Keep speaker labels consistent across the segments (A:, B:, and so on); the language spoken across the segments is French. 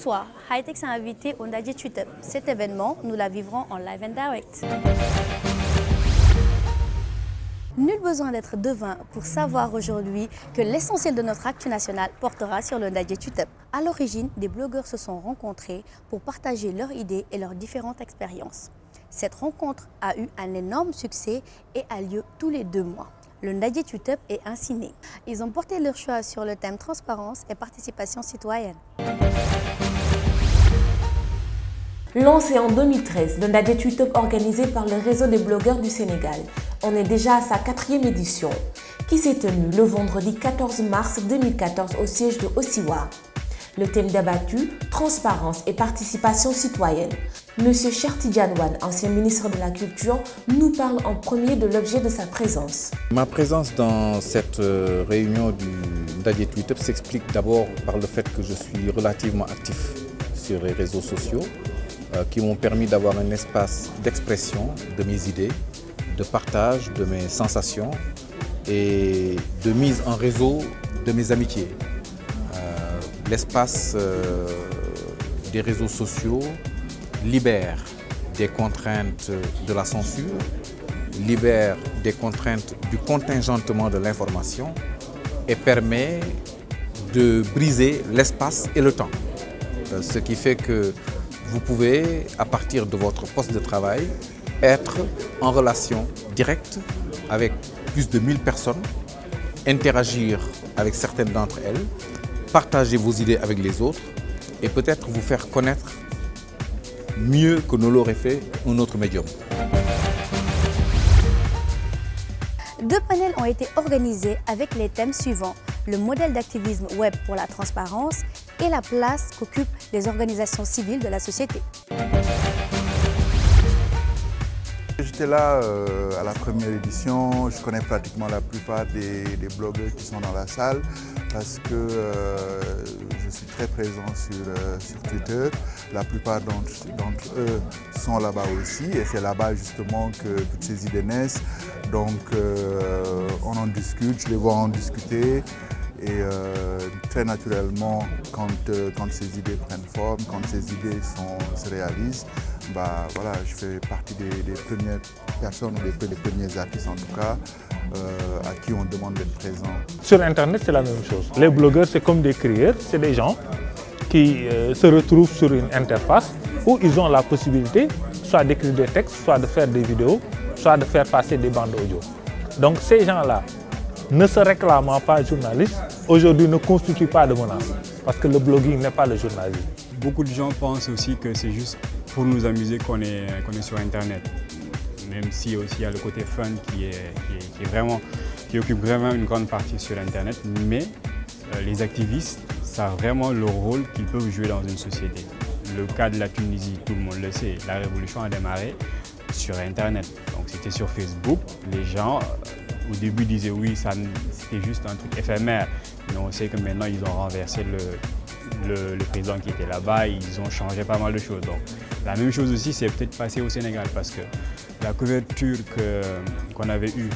A: soir, Hightech s'est invité au Ndaje Tweetup. Cet événement, nous la vivrons en live and direct. Nul besoin d'être devin pour savoir aujourd'hui que l'essentiel de notre actu nationale portera sur le Ndaje Tweetup. À l'origine, des blogueurs se sont rencontrés pour partager leurs idées et leurs différentes expériences. Cette rencontre a eu un énorme succès et a lieu tous les 2 mois. Le Ndaje Tweetup est ainsi né. Ils ont porté leur choix sur le thème transparence et participation citoyenne.
B: Lancé en 2013, le Ndaje Tweetup organisé par le réseau des blogueurs du Sénégal. On est déjà à sa 4e édition, qui s'est tenue le vendredi 14 mars 2014 au siège de Osiwa. Le thème débattu, transparence et participation citoyenne. Monsieur Cheikh Tidiane Wane, ancien ministre de la Culture, nous parle en premier de l'objet de sa présence.
C: Ma présence dans cette réunion du Ndaje Tweetup s'explique d'abord par le fait que je suis relativement actif sur les réseaux sociaux qui m'ont permis d'avoir un espace d'expression de mes idées, de partage de mes sensations et de mise en réseau de mes amitiés. L'espace des réseaux sociaux libère des contraintes de la censure, libère des contraintes du contingentement de l'information et permet de briser l'espace et le temps. Ce qui fait que vous pouvez, à partir de votre poste de travail, être en relation directe avec plus de 1000 personnes, interagir avec certaines d'entre elles, partager vos idées avec les autres et peut-être vous faire connaître mieux que ne l'aurait fait un autre médium.
A: 2 panels ont été organisés avec les thèmes suivants: le modèle d'activisme web pour la transparence et la place qu'occupent les organisations civiles de la société.
D: J'étais là à la première édition, je connais pratiquement la plupart des blogueurs qui sont dans la salle parce que je suis très présent sur Twitter. La plupart d'entre eux sont là-bas aussi et c'est là-bas justement que toutes ces idées naissent. Donc on en discute, je les vois en discuter et très naturellement quand ces idées prennent forme, quand ces idées se réalisent, bah, voilà, je fais partie des premières personnes, ou des premiers artistes en tout cas, à qui on demande d'être présent.
E: Sur Internet, c'est la même chose. Les blogueurs, c'est comme des crieurs, c'est des gens qui se retrouvent sur une interface où ils ont la possibilité soit d'écrire des textes, soit de faire des vidéos, soit de faire passer des bandes audio. Donc ces gens-là, ne se réclamant pas journalistes, aujourd'hui ne constituent pas de menace, parce que le blogging n'est pas le journalisme.
F: Beaucoup de gens pensent aussi que c'est juste pour nous amuser qu'on est sur Internet. Même si aussi il y a le côté fun qui occupe vraiment une grande partie sur Internet. Mais les activistes savent vraiment le rôle qu'ils peuvent jouer dans une société. Le cas de la Tunisie, tout le monde le sait, la révolution a démarré sur Internet. Donc c'était sur Facebook. Les gens au début disaient oui, c'était juste un truc éphémère. Mais on sait que maintenant ils ont renversé le président qui était là-bas, ils ont changé pas mal de choses. Donc, la même chose aussi s'est peut-être passé au Sénégal parce que la couverture qu'on avait eue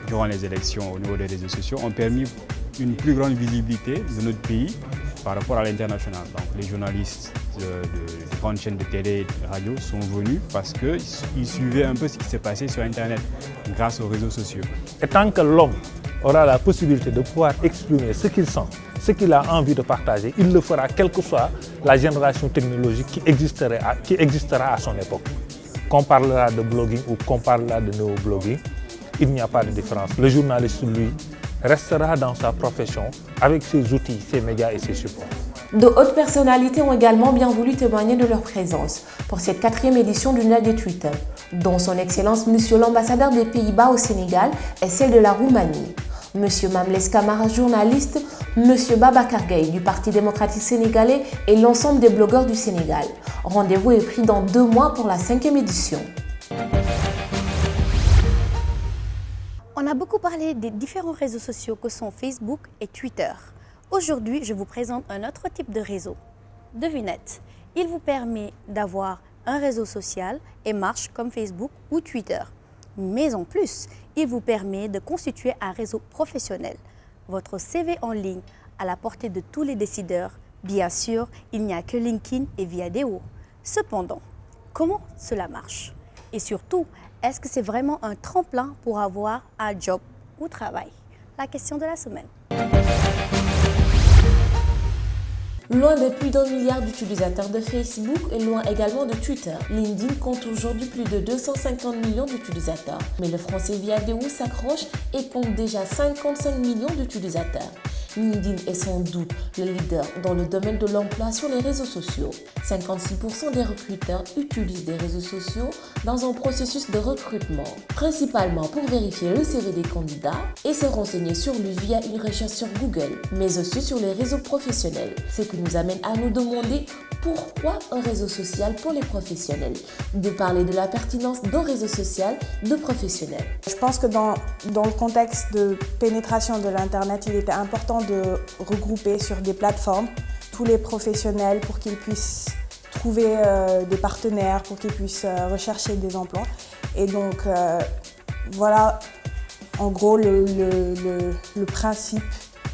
F: durant les élections au niveau des réseaux sociaux ont permis une plus grande visibilité de notre pays par rapport à l'international. Donc les journalistes de grandes chaînes de télé et de radio sont venus parce qu'ils suivaient un peu ce qui s'est passé sur Internet grâce aux réseaux sociaux.
E: Et tant que l'homme aura la possibilité de pouvoir exprimer ce qu'il sent, ce qu'il a envie de partager, il le fera quelle que soit la génération technologique qui existera à son époque. Qu'on parlera de blogging ou qu'on parlera de néo-blogging, il n'y a pas de différence. Le journaliste, lui, restera dans sa profession avec ses outils, ses médias et ses supports.
B: De hautes personnalités ont également bien voulu témoigner de leur présence pour cette 4e édition du Ndaje Tweetup, dont son Excellence Monsieur l'ambassadeur des Pays-Bas au Sénégal et celle de la Roumanie. Monsieur Mamles Camara, journaliste, Monsieur Babacar Gaye du Parti démocratique sénégalais et l'ensemble des blogueurs du Sénégal. Rendez-vous est pris dans 2 mois pour la 5e édition.
A: On a beaucoup parlé des différents réseaux sociaux que sont Facebook et Twitter. Aujourd'hui, je vous présente un autre type de réseau. Devinette, il vous permet d'avoir un réseau social et marche comme Facebook ou Twitter. Mais en plus, il vous permet de constituer un réseau professionnel. Votre CV en ligne à la portée de tous les décideurs Bien sûr, il n'y a que LinkedIn et Viadeo. Cependant, comment cela marche? Et surtout, est-ce que c'est vraiment un tremplin pour avoir un job ou travail? La question de la semaine.
B: Loin des plus d'1 milliard d'utilisateurs de Facebook et loin également de Twitter, LinkedIn compte aujourd'hui plus de 250 millions d'utilisateurs. Mais le français Viadeo s'accroche et compte déjà 55 millions d'utilisateurs. LinkedIn est sans doute le leader dans le domaine de l'emploi sur les réseaux sociaux. 56% des recruteurs utilisent des réseaux sociaux dans un processus de recrutement, principalement pour vérifier le CV des candidats et se renseigner sur lui via une recherche sur Google, mais aussi sur les réseaux professionnels. Ce qui nous amène à nous demander pourquoi un réseau social pour les professionnels, de parler de la pertinence d'un réseau social de professionnels.
G: Je pense que dans le contexte de pénétration de l'Internet, il était important de regrouper sur des plateformes tous les professionnels pour qu'ils puissent trouver des partenaires, pour qu'ils puissent rechercher des emplois. Et donc voilà en gros le principe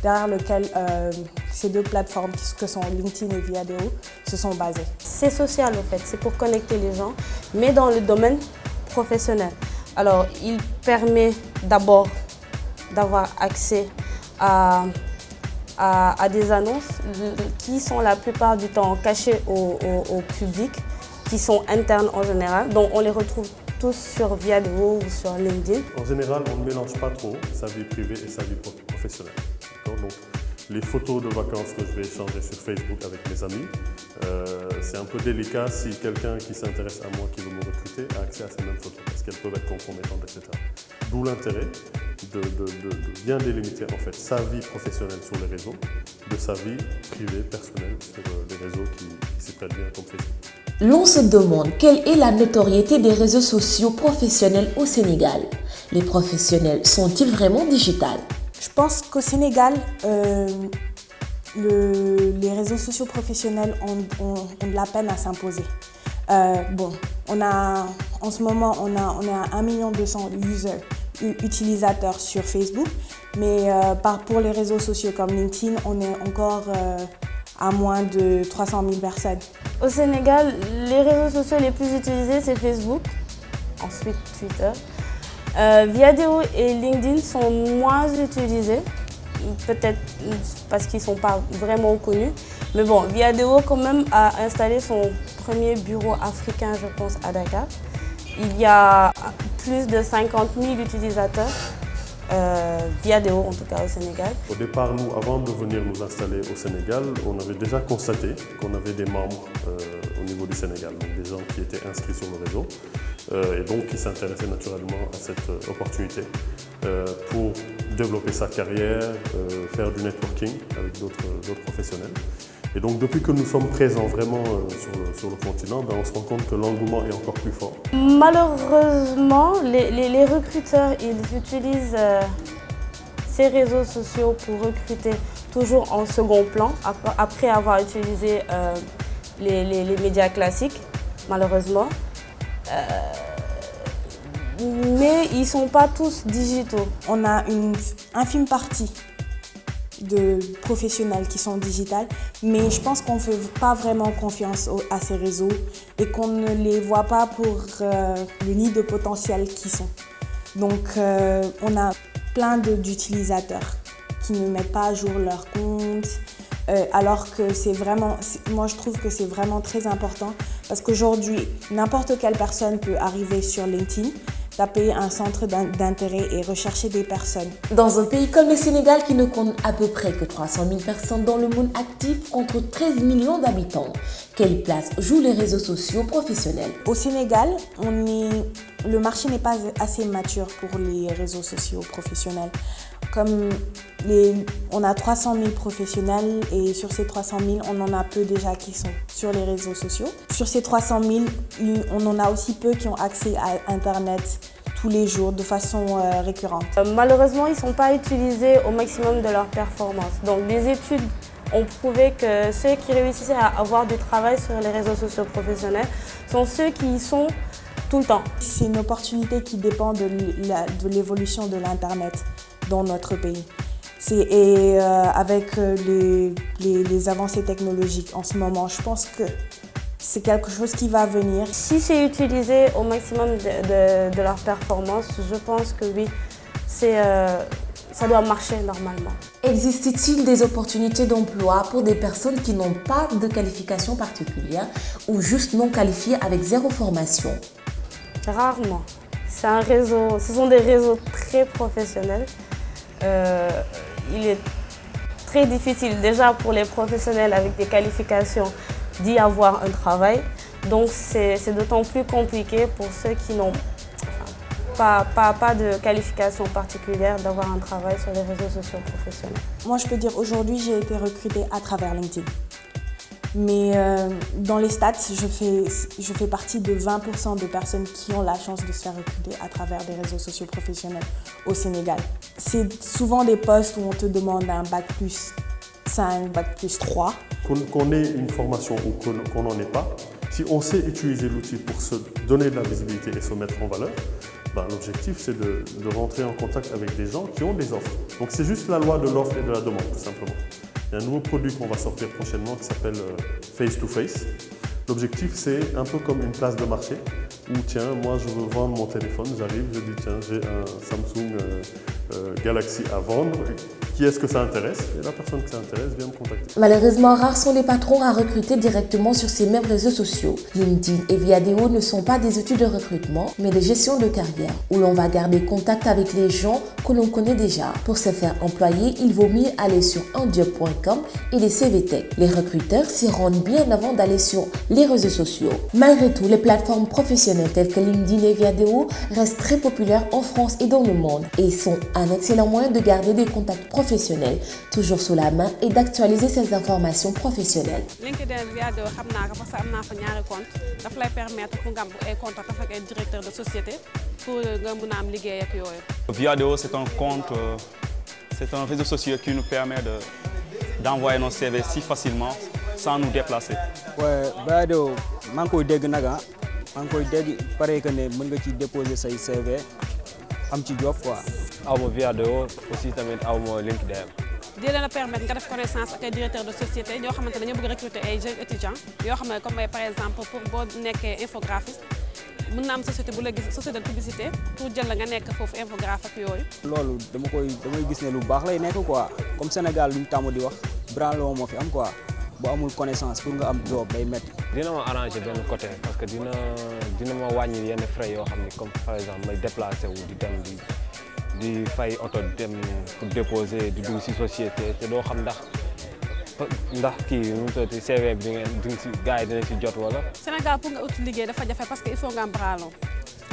G: derrière lequel ces deux plateformes, que sont LinkedIn et Viadeo, se sont basées.
H: C'est social en fait, c'est pour connecter les gens, mais dans le domaine professionnel. Alors, il permet d'abord d'avoir accès à des annonces qui sont la plupart du temps cachées au public, qui sont internes en général, donc on les retrouve tous sur Viadeo ou sur LinkedIn.
I: En général, on ne mélange pas trop sa vie privée et sa vie professionnelle. Donc, les photos de vacances que je vais échanger sur Facebook avec mes amis, c'est un peu délicat si quelqu'un qui s'intéresse à moi, qui veut me recruter, a accès à ces mêmes photos, parce qu'elles peuvent être compromettantes, etc. D'où l'intérêt de bien délimiter en fait sa vie professionnelle sur les réseaux, de sa vie privée, personnelle sur des réseaux qui s'y prêtent bien comme Facebook.
B: L'on se demande quelle est la notoriété des réseaux sociaux professionnels au Sénégal. Les professionnels sont-ils vraiment digitales?
G: Je pense qu'au Sénégal, les réseaux sociaux professionnels ont de la peine à s'imposer. En ce moment, on a 1 200 000 utilisateurs sur Facebook, mais pour les réseaux sociaux comme LinkedIn, on est encore à moins de 300 000 personnes.
H: Au Sénégal, les réseaux sociaux les plus utilisés, c'est Facebook, ensuite Twitter. Viadeo et LinkedIn sont moins utilisés, peut-être parce qu'ils ne sont pas vraiment connus. Mais bon, Viadeo quand même a installé son premier bureau africain, je pense, à Dakar. Il y a plus de 50 000 utilisateurs, Viadeo en tout cas au Sénégal.
I: Au départ, nous, avant de venir nous installer au Sénégal, on avait déjà constaté qu'on avait des membres au niveau du Sénégal, donc des gens qui étaient inscrits sur le réseau. Et donc qui s'intéressait naturellement à cette opportunité pour développer sa carrière, faire du networking avec d'autres professionnels. Et donc depuis que nous sommes présents vraiment sur le continent, on se rend compte que l'engouement est encore plus fort.
H: Malheureusement, les recruteurs, ils utilisent ces réseaux sociaux pour recruter toujours en second plan, après avoir utilisé les médias classiques, malheureusement. Mais ils ne sont pas tous digitaux.
G: On a une infime partie de professionnels qui sont digitales, mais je pense qu'on ne fait pas vraiment confiance à ces réseaux et qu'on ne les voit pas pour le nid de potentiel qu'ils sont. Donc on a plein d'utilisateurs qui ne mettent pas à jour leur compte, alors que moi je trouve que c'est vraiment très important parce qu'aujourd'hui, n'importe quelle personne peut arriver sur LinkedIn, taper un centre d'intérêt et rechercher des personnes.
B: Dans un pays comme le Sénégal qui ne compte à peu près que 300 000 personnes dans le monde actif contre 13 millions d'habitants, quelle place jouent les réseaux sociaux professionnels?
G: Au Sénégal, le marché n'est pas assez mature pour les réseaux sociaux professionnels. Comme on a 300 000 professionnels et sur ces 300 000, on en a peu déjà qui sont sur les réseaux sociaux. Sur ces 300 000, on en a aussi peu qui ont accès à Internet tous les jours de façon récurrente.
H: Malheureusement, ils ne sont pas utilisés au maximum de leur performance. Donc des études ont prouvé que ceux qui réussissaient à avoir du travail sur les réseaux sociaux professionnels sont ceux qui y sont tout le temps.
G: C'est une opportunité qui dépend de l'évolution de l'Internet dans notre pays. Et avec les avancées technologiques en ce moment, je pense que c'est quelque chose qui va venir.
H: Si c'est utilisé au maximum de leur performance, je pense que oui, ça doit marcher normalement.
B: Existe-t-il des opportunités d'emploi pour des personnes qui n'ont pas de qualification particulière ou juste non qualifiées avec zéro formation?
H: Rarement. C'est un réseau, ce sont des réseaux très professionnels. Il est très difficile déjà pour les professionnels avec des qualifications d'y avoir un travail. Donc c'est d'autant plus compliqué pour ceux qui n'ont pas de qualification particulière d'avoir un travail sur les réseaux sociaux professionnels.
G: Moi je peux dire aujourd'hui j'ai été recrutée à travers LinkedIn. Mais dans les stats, je fais partie de 20% de personnes qui ont la chance de se faire recruter à travers des réseaux sociaux professionnels au Sénégal. C'est souvent des postes où on te demande un bac plus 5, bac plus 3.
I: Qu'on ait une formation ou qu'on n'en ait pas, si on sait utiliser l'outil pour se donner de la visibilité et se mettre en valeur, l'objectif c'est de rentrer en contact avec des gens qui ont des offres. Donc c'est juste la loi de l'offre et de la demande tout simplement. Il y a un nouveau produit qu'on va sortir prochainement qui s'appelle Face to Face. L'objectif, c'est un peu comme une place de marché où, tiens, moi je veux vendre mon téléphone, j'arrive, je dis, tiens, j'ai un Samsung Galaxy à vendre. Qui est-ce que ça intéresse? Et la personne que ça intéresse vient me contacter.
B: Malheureusement, rares sont les patrons à recruter directement sur ces mêmes réseaux sociaux. LinkedIn et Viadeo ne sont pas des outils de recrutement, mais de gestion de carrière, où l'on va garder contact avec les gens que l'on connaît déjà. Pour se faire employer, il vaut mieux aller sur unjob.com et les CVTech. Les recruteurs s'y rendent bien avant d'aller sur les réseaux sociaux. Malgré tout, les plateformes professionnelles telles que LinkedIn et Viadeo restent très populaires en France et dans le monde et sont un excellent moyen de garder des contacts professionnels toujours sous la main et d'actualiser ses informations professionnelles.
J: LinkedIn Viadeo xam naa ko parce que am naa fa ñaari compte daf lay permettre pour nga am ay contact avec ay directeur de société pour nga mën a am liggéey ak yooyu.
K: Viadeo c'est un compte, c'est un réseau social qui nous permet d'envoyer nos CV si facilement sans nous déplacer.
L: Ouais, Viadeo maa ngi koy dégg nag maa ngi koy dégg pare que ne mën nga ci déposer say CV am ci job quoi.
M: aw ma Viadeo aussi tamit aw ma LinkedIn.
J: di leen a permettre nga def connaissance ak ay directeur de société ñoo xamante ne dañoo bëgg recruter ay jeunes étudiants yoo xam ne comme par exemple pour boo nekkee infographiste mën na am société bu la gis société de publicité pour jël la nga nekk foofu infographe ak yooyu.
L: loolu damay gis ne lu baax lay nekk quoi comme Sénégal luñ tàmm di wax branlo moo fi am quoi bu amul connaissance pour nga am job day métti.
M: dina ma arranger benn côté parce que dina ma wàññi yenn frais yoo xam ne comme par exemple may déplacé wu di dem di fay oto dem pour déposer di dugg ci société te doo xam ndax kii nu mu tuddati CV bi di nga ci gars yi dina ci jot wala.
J: Sénégal pour nga ut liggéey dafa jafe parce que il faut nga am branlo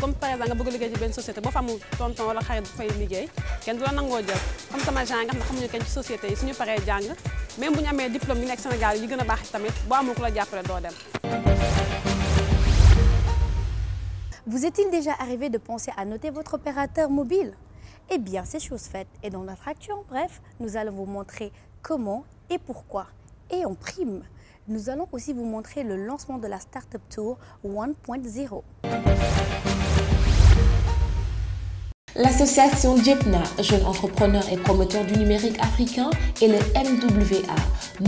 J: comme par exemple nga bëgg liggéey ci benn société boo fa amul tonton wala xarit bu fay liggéey kenn du la nangoo jël comme sama genre nga xam ne xamuñu kenn ci société yi suñu paree jàng même bu ñu amee diplôme yi nekk Sénégal yi gën a baax tamit boo amul ku la jàppale doo dem.
A: Vous est-il déjà arrivé de penser à noter votre opérateur mobile? Eh bien, c'est chose faite. Et dans notre action, bref, nous allons vous montrer comment et pourquoi. Et en prime, nous allons aussi vous montrer le lancement de la Startup Tour 1.0.
B: L'association Jepna, jeune entrepreneur et promoteur du numérique africain, et le MWA,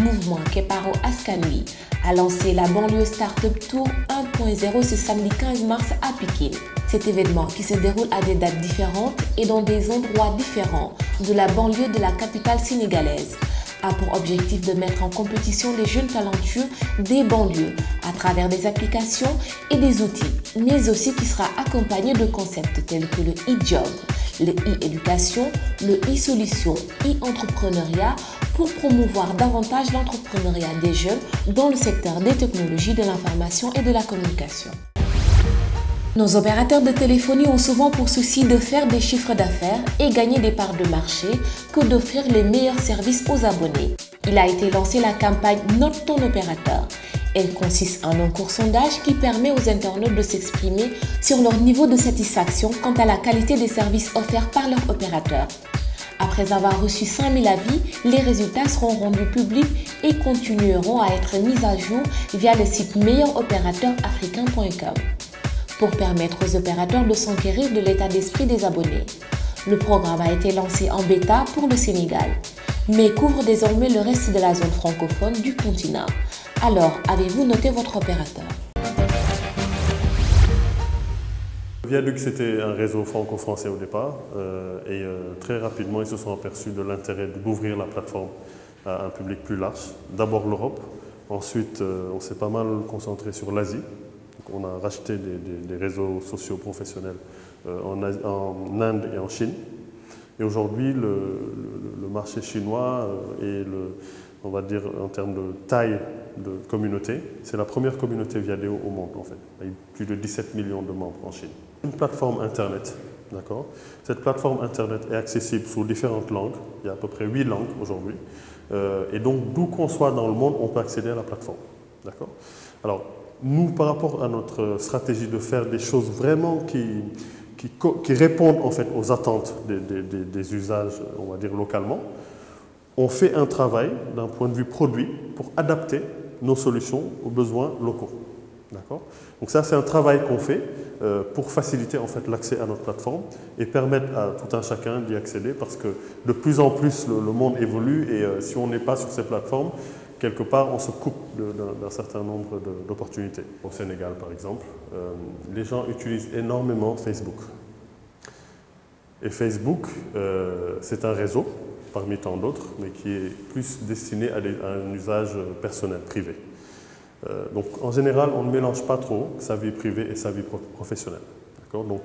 B: mouvement Keparo Askanui, a lancé la banlieue Startup Tour 1.0 ce samedi 15 mars à Pikine. Cet événement, qui se déroule à des dates différentes et dans des endroits différents de la banlieue de la capitale sénégalaise, a pour objectif de mettre en compétition les jeunes talentueux des banlieues à travers des applications et des outils, mais aussi qui sera accompagné de concepts tels que le e-job, le e-éducation, le e-solution, e-entrepreneuriat pour promouvoir davantage l'entrepreneuriat des jeunes dans le secteur des technologies, de l'information et de la communication. Nos opérateurs de téléphonie ont souvent pour souci de faire des chiffres d'affaires et gagner des parts de marché que d'offrir les meilleurs services aux abonnés. Il a été lancé la campagne Note ton opérateur. Elle consiste en un court sondage qui permet aux internautes de s'exprimer sur leur niveau de satisfaction quant à la qualité des services offerts par leur opérateur. Après avoir reçu 5000 avis, les résultats seront rendus publics et continueront à être mis à jour via le site meilleuropérateurafricain.com pour permettre aux opérateurs de s'enquérir de l'état d'esprit des abonnés. Le programme a été lancé en bêta pour le Sénégal, mais couvre désormais le reste de la zone francophone du continent. Alors, avez-vous noté votre opérateur?
I: Viaduc, c'était un réseau franco-français au départ très rapidement, ils se sont aperçus de l'intérêt d'ouvrir la plateforme à un public plus large. D'abord l'Europe, ensuite on s'est pas mal concentré sur l'Asie. On a racheté des réseaux sociaux professionnels en Inde et en Chine. Et aujourd'hui, le marché chinois on va dire en termes de taille de communauté, c'est la première communauté Viadeo au monde en fait. Il y a plus de 17 millions de membres en Chine. Une plateforme Internet, d'accord? Cette plateforme Internet est accessible sous différentes langues. Il y a à peu près 8 langues aujourd'hui. Et donc, d'où qu'on soit dans le monde, on peut accéder à la plateforme, d'accord? Alors, nous, par rapport à notre stratégie de faire des choses vraiment qui répondent en fait aux attentes des usages, on va dire localement, on fait un travail d'un point de vue produit pour adapter nos solutions aux besoins locaux. D'accord? Donc ça, c'est un travail qu'on fait pour faciliter en fait l'accès à notre plateforme et permettre à tout un chacun d'y accéder parce que de plus en plus le monde évolue et si on n'est pas sur ces plateformes, quelque part on se coupe d'un certain nombre d'opportunités. Au Sénégal par exemple, les gens utilisent énormément Facebook. Et Facebook, c'est un réseau parmi tant d'autres, mais qui est plus destiné à un usage personnel, privé. Donc en général, on ne mélange pas trop sa vie privée et sa vie professionnelle. Donc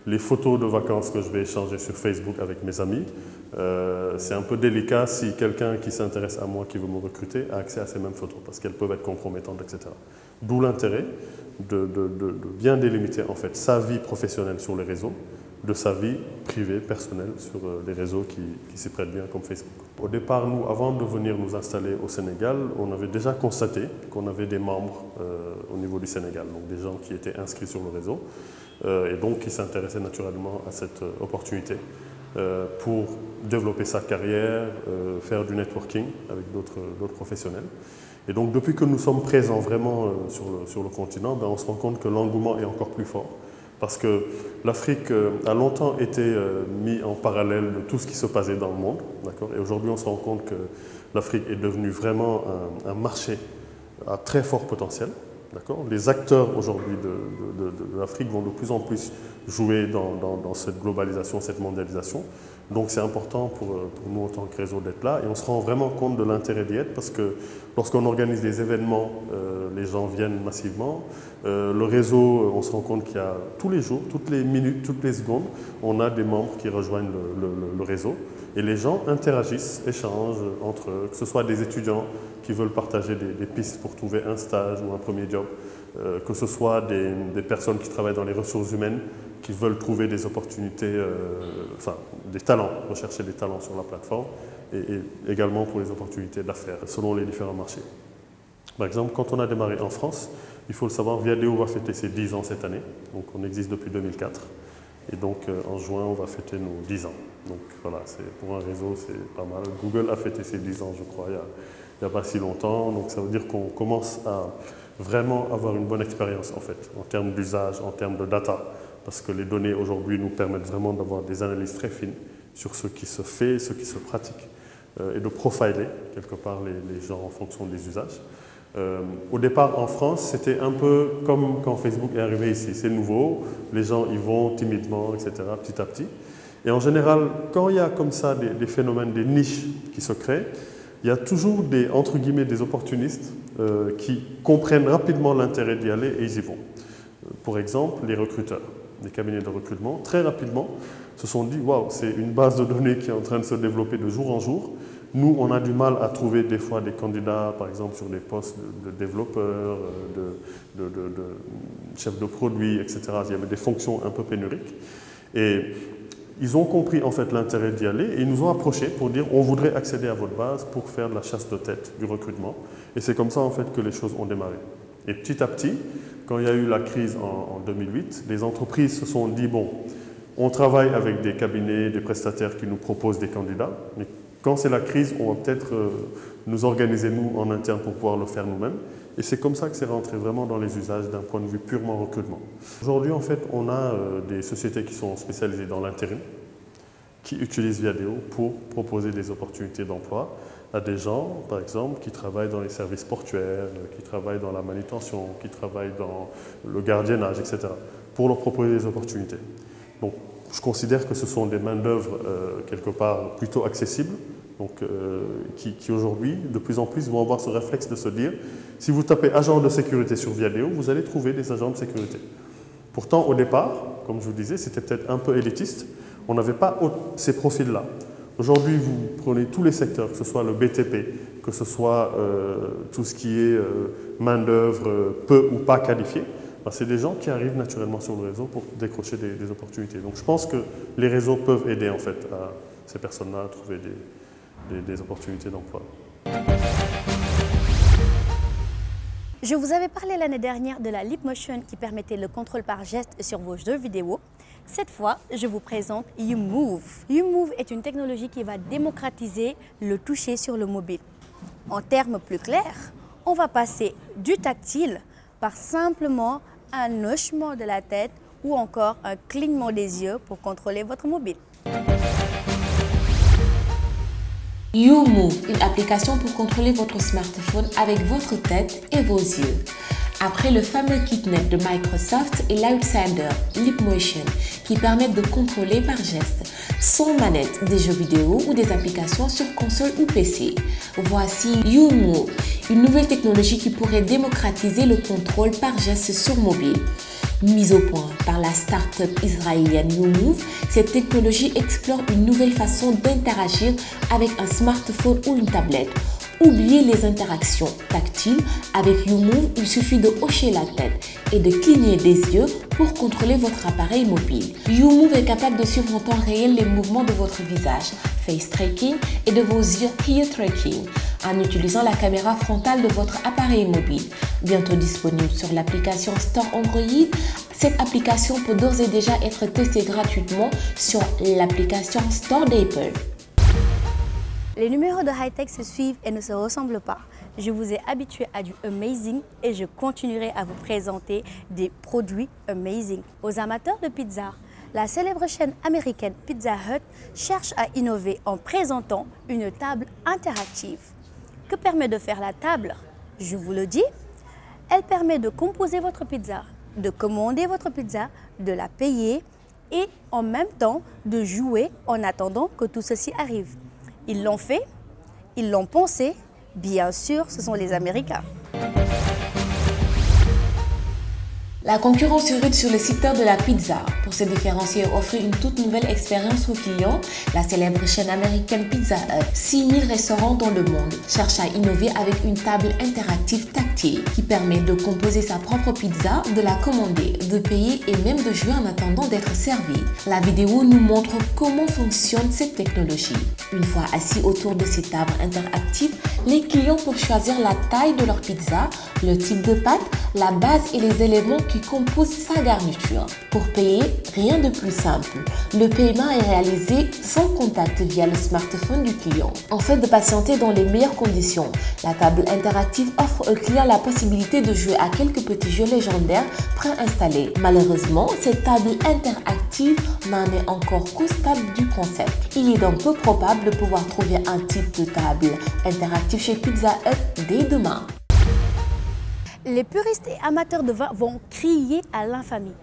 I: les photos de vacances que je vais échanger sur Facebook avec mes amis, c'est un peu délicat si quelqu'un qui s'intéresse à moi, qui veut me recruter, a accès à ces mêmes photos, parce qu'elles peuvent être compromettantes, etc. D'où l'intérêt de bien délimiter en fait sa vie professionnelle sur les réseaux, de sa vie privée, personnelle, sur les réseaux qui s'y prêtent bien comme Facebook. Au départ, nous, avant de venir nous installer au Sénégal, on avait déjà constaté qu'on avait des membres au niveau du Sénégal, donc des gens qui étaient inscrits sur le réseau et donc qui s'intéressaient naturellement à cette opportunité pour développer sa carrière, faire du networking avec d'autres professionnels. Et donc depuis que nous sommes présents vraiment sur le continent, on se rend compte que l'engouement est encore plus fort. Parce que l'Afrique a longtemps été mise en parallèle de tout ce qui se passait dans le monde. Et aujourd'hui, on se rend compte que l'Afrique est devenue vraiment un marché à très fort potentiel. Les acteurs aujourd'hui de l'Afrique vont de plus en plus jouer dans cette globalisation, cette mondialisation. Donc c'est important pour nous en tant que réseau d'être là et on se rend vraiment compte de l'intérêt d'y être parce que lorsqu'on organise des événements, les gens viennent massivement. Le réseau, on se rend compte qu'il y a tous les jours, toutes les minutes, toutes les secondes, on a des membres qui rejoignent le réseau et les gens interagissent, échangent entre eux, que ce soit des étudiants qui veulent partager des pistes pour trouver un stage ou un premier job, que ce soit des personnes qui travaillent dans les ressources humaines qui veulent trouver des opportunités, des talents, rechercher des talents sur la plateforme et également pour les opportunités d'affaires selon les différents marchés. Par exemple, quand on a démarré en France, il faut le savoir, Viadeo va fêter ses 10 ans cette année, donc on existe depuis 2004 et donc en juin on va fêter nos 10 ans. Donc voilà, pour un réseau c'est pas mal. Google a fêté ses 10 ans je crois il n'y a pas si longtemps, donc ça veut dire qu'on commence à vraiment avoir une bonne expérience en fait, en termes d'usage, en termes de data. Parce que les données aujourd'hui nous permettent vraiment d'avoir des analyses très fines sur ce qui se fait, ce qui se pratique, et de profiler quelque part les gens en fonction des usages. Au départ en France, c'était un peu comme quand Facebook est arrivé ici. C'est nouveau, les gens y vont timidement, etc., petit à petit. Et en général, quand il y a comme ça des phénomènes, des niches qui se créent, il y a toujours entre guillemets, des opportunistes qui comprennent rapidement l'intérêt d'y aller et ils y vont. Pour exemple, les recruteurs. Les cabinets de recrutement, très rapidement, se sont dit « Waouh, c'est une base de données qui est en train de se développer de jour en jour. Nous, on a du mal à trouver des fois des candidats, par exemple, sur des postes de développeurs, de chefs de produits, etc. Il y avait des fonctions un peu pénuriques. Et ils ont compris en fait l'intérêt d'y aller et ils nous ont approchés pour dire « On voudrait accéder à votre base pour faire de la chasse de tête, du recrutement. » Et c'est comme ça en fait que les choses ont démarré. Et petit à petit, quand il y a eu la crise en 2008, les entreprises se sont dit, bon, on travaille avec des cabinets, des prestataires qui nous proposent des candidats, mais quand c'est la crise, on va peut-être nous organiser, nous, en interne pour pouvoir le faire nous-mêmes. Et c'est comme ça que c'est rentré vraiment dans les usages d'un point de vue purement recrutement. Aujourd'hui, en fait, on a des sociétés qui sont spécialisées dans l'intérim. qui utilisent Viadeo pour proposer des opportunités d'emploi à des gens, par exemple, qui travaillent dans les services portuaires, qui travaillent dans la manutention, qui travaillent dans le gardiennage, etc., pour leur proposer des opportunités. Donc, je considère que ce sont des main-d'œuvre quelque part plutôt accessibles, donc, qui aujourd'hui, de plus en plus, vont avoir ce réflexe de se dire, si vous tapez agent de sécurité sur Viadeo, vous allez trouver des agents de sécurité. Pourtant, au départ, comme je vous disais, c'était peut-être un peu élitiste, on n'avait pas ces profils-là. Aujourd'hui, vous prenez tous les secteurs, que ce soit le BTP, que ce soit tout ce qui est main-d'œuvre peu ou pas qualifiée, ben, c'est des gens qui arrivent naturellement sur le réseau pour décrocher des opportunités. Donc je pense que les réseaux peuvent aider en fait à ces personnes-là à trouver des opportunités d'emploi.
A: Je vous avais parlé l'année dernière de la Leapmotion qui permettait le contrôle par geste sur vos jeux vidéo. Cette fois, je vous présente YouMove. YouMove est une technologie qui va démocratiser le toucher sur le mobile. En termes plus clairs, on va passer du tactile par simplement un hochement de la tête ou encore un clignement des yeux pour contrôler votre mobile.
B: YouMove, une application pour contrôler votre smartphone avec votre tête et vos yeux. Après le fameux KitNet de Microsoft et l'Outsider Leapmotion qui permettent de contrôler par geste, sans manette, des jeux vidéo ou des applications sur console ou PC. Voici YouMove, une nouvelle technologie qui pourrait démocratiser le contrôle par geste sur mobile. Mise au point par la start-up israélienne YouMove, cette technologie explore une nouvelle façon d'interagir avec un smartphone ou une tablette. Oubliez les interactions tactiles. Avec YouMove, il suffit de hocher la tête et de cligner des yeux pour contrôler votre appareil mobile. YouMove est capable de suivre en temps réel les mouvements de votre visage, face tracking, et de vos yeux, ear tracking, en utilisant la caméra frontale de votre appareil mobile. Bientôt disponible sur l'application Store Android, cette application peut d'ores et déjà être testée gratuitement sur l'application Store d'Apple.
A: Les numéros de high-tech se suivent et ne se ressemblent pas. Je vous ai habitué à du amazing et je continuerai à vous présenter des produits amazing. Aux amateurs de pizza, la célèbre chaîne américaine Pizza Hut cherche à innover en présentant une table interactive. Que permet de faire la table? Je vous le dis, elle permet de composer votre pizza, de commander votre pizza, de la payer et en même temps de jouer en attendant que tout ceci arrive. Ils l'ont fait, ils l'ont pensé, bien sûr, ce sont les Américains.
B: La concurrence est rude sur le secteur de la pizza. Pour se différencier et offrir une toute nouvelle expérience aux clients, la célèbre chaîne américaine Pizza Hut, 6000 restaurants dans le monde, cherche à innover avec une table interactive tactile qui permet de composer sa propre pizza, de la commander, de payer et même de jouer en attendant d'être servi. La vidéo nous montre comment fonctionne cette technologie. Une fois assis autour de ces tables interactives, les clients peuvent choisir la taille de leur pizza, le type de pâte, la base et les éléments qui composent sa garniture. Pour payer, rien de plus simple. Le paiement est réalisé sans contact via le smartphone du client. En fait de patienter dans les meilleures conditions, la table interactive offre au client la possibilité de jouer à quelques petits jeux légendaires préinstallés. Malheureusement, cette table interactive n'en est encore qu'au stade du concept. Il est donc peu probable de pouvoir trouver un type de table interactive chez Pizza Hut dès demain.
A: Les puristes et amateurs de vin vont crier à l'infamie.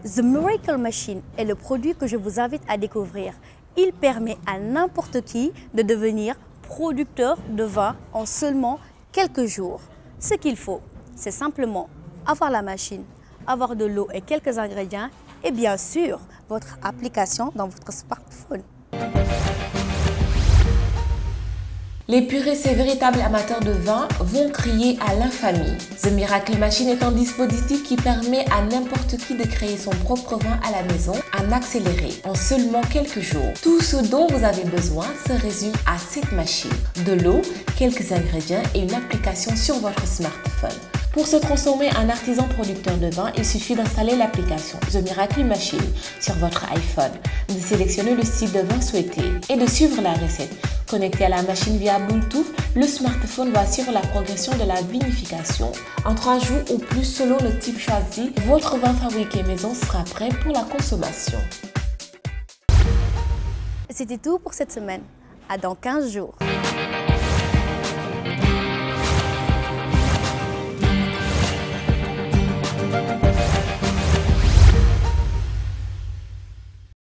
A: The Miracle Machine est le produit que je vous invite à découvrir. Il permet à n'importe qui de devenir producteur de vin en seulement quelques jours. Ce qu'il faut, c'est simplement avoir la machine, avoir de l'eau et quelques ingrédients et bien sûr votre application dans votre smartphone.
B: Les puristes et véritables amateurs de vin vont crier à l'infamie. The Miracle Machine est un dispositif qui permet à n'importe qui de créer son propre vin à la maison en accéléré, en seulement quelques jours. Tout ce dont vous avez besoin se résume à cette machine. De l'eau, quelques ingrédients et une application sur votre smartphone. Pour se transformer en artisan producteur de vin, il suffit d'installer l'application The Miracle Machine sur votre iPhone, de sélectionner le style de vin souhaité et de suivre la recette. Connecté à la machine via Bluetooth, le smartphone va suivre la progression de la vinification. En 3 jours ou plus selon le type choisi, votre vin fabriqué maison sera prêt pour la consommation.
A: C'était tout pour cette semaine. À dans 15 jours.